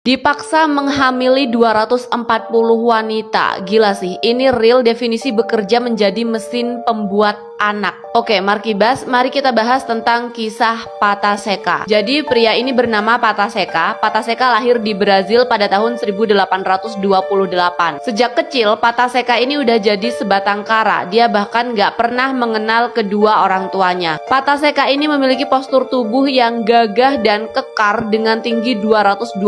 Dipaksa menghamili 240 wanita. Gila sih, ini real definisi bekerja menjadi mesin pembuat anak. Oke, Markibas, mari kita bahas tentang kisah Pataseka. Jadi pria ini bernama Pataseka. Pataseka lahir di Brazil pada tahun 1828. Sejak kecil, Pataseka ini udah jadi sebatang kara. Dia bahkan gak pernah mengenal kedua orang tuanya. Pataseka ini memiliki postur tubuh yang gagah dan kekar dengan tinggi 220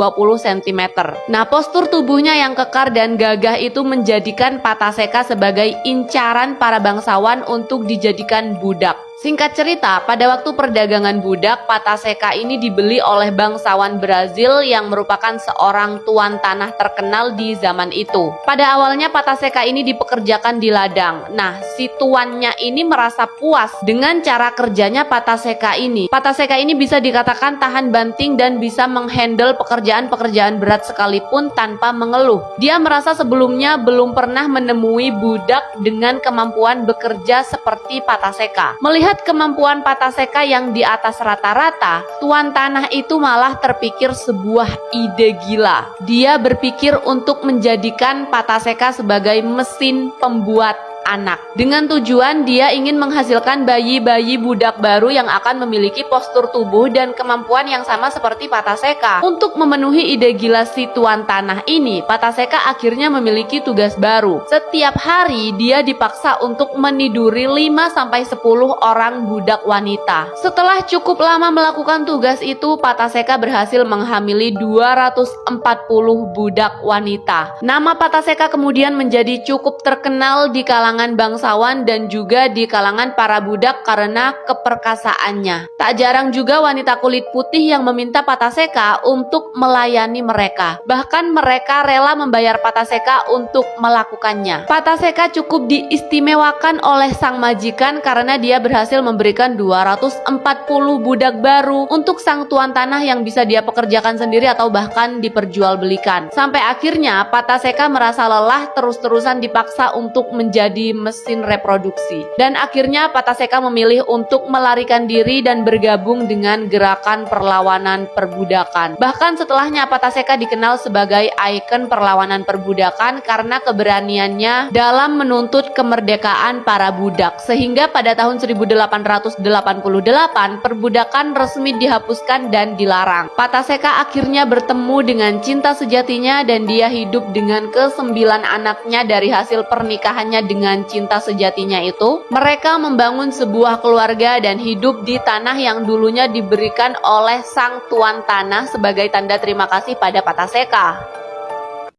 cm. Nah, postur tubuhnya yang kekar dan gagah itu menjadikan Pataseka sebagai incaran para bangsawan untuk dijadikan budak. Singkat cerita, pada waktu perdagangan budak, Pataseka ini dibeli oleh bangsawan Brazil yang merupakan seorang tuan tanah terkenal di zaman itu. Pada awalnya Pataseka ini dipekerjakan di ladang. Nah, si tuannya ini merasa puas dengan cara kerjanya Pataseka ini. Pataseka ini bisa dikatakan tahan banting dan bisa menghandle pekerjaan-pekerjaan berat sekalipun tanpa mengeluh. Dia merasa sebelumnya belum pernah menemui budak dengan kemampuan bekerja seperti Pataseka. Melihat kemampuan Pataseka yang di atas rata-rata, tuan tanah itu malah terpikir sebuah ide gila. Dia berpikir untuk menjadikan Pataseka sebagai mesin pembuat anak. Dengan tujuan dia ingin menghasilkan bayi-bayi budak baru yang akan memiliki postur tubuh dan kemampuan yang sama seperti Pataseka. Untuk memenuhi ide gila si tuan tanah ini, Pataseka akhirnya memiliki tugas baru. Setiap hari dia dipaksa untuk meniduri 5-10 orang budak wanita. Setelah cukup lama melakukan tugas itu, Pataseka berhasil menghamili 240 budak wanita. Nama Pataseka kemudian menjadi cukup terkenal di kalangan bangsawan dan juga di kalangan para budak karena keperkasaannya. Tak jarang juga wanita kulit putih yang meminta Pataseka untuk melayani mereka. Bahkan mereka rela membayar Pataseka untuk melakukannya. Pataseka cukup diistimewakan oleh sang majikan karena dia berhasil memberikan 240 budak baru untuk sang tuan tanah yang bisa dia pekerjakan sendiri atau bahkan diperjualbelikan. Sampai akhirnya Pataseka merasa lelah terus-terusan dipaksa untuk menjadi mesin reproduksi. Dan akhirnya Pataseka memilih untuk melarikan diri dan bergabung dengan gerakan perlawanan perbudakan. Bahkan setelahnya Pataseka dikenal sebagai ikon perlawanan perbudakan karena keberaniannya dalam menuntut kemerdekaan para budak. Sehingga pada tahun 1888 perbudakan resmi dihapuskan dan dilarang. Pataseka akhirnya bertemu dengan cinta sejatinya dan dia hidup dengan ke-9 anaknya dari hasil pernikahannya dengan cinta sejatinya itu. Mereka membangun sebuah keluarga dan hidup di tanah yang dulunya diberikan oleh sang tuan tanah sebagai tanda terima kasih pada Pataseka.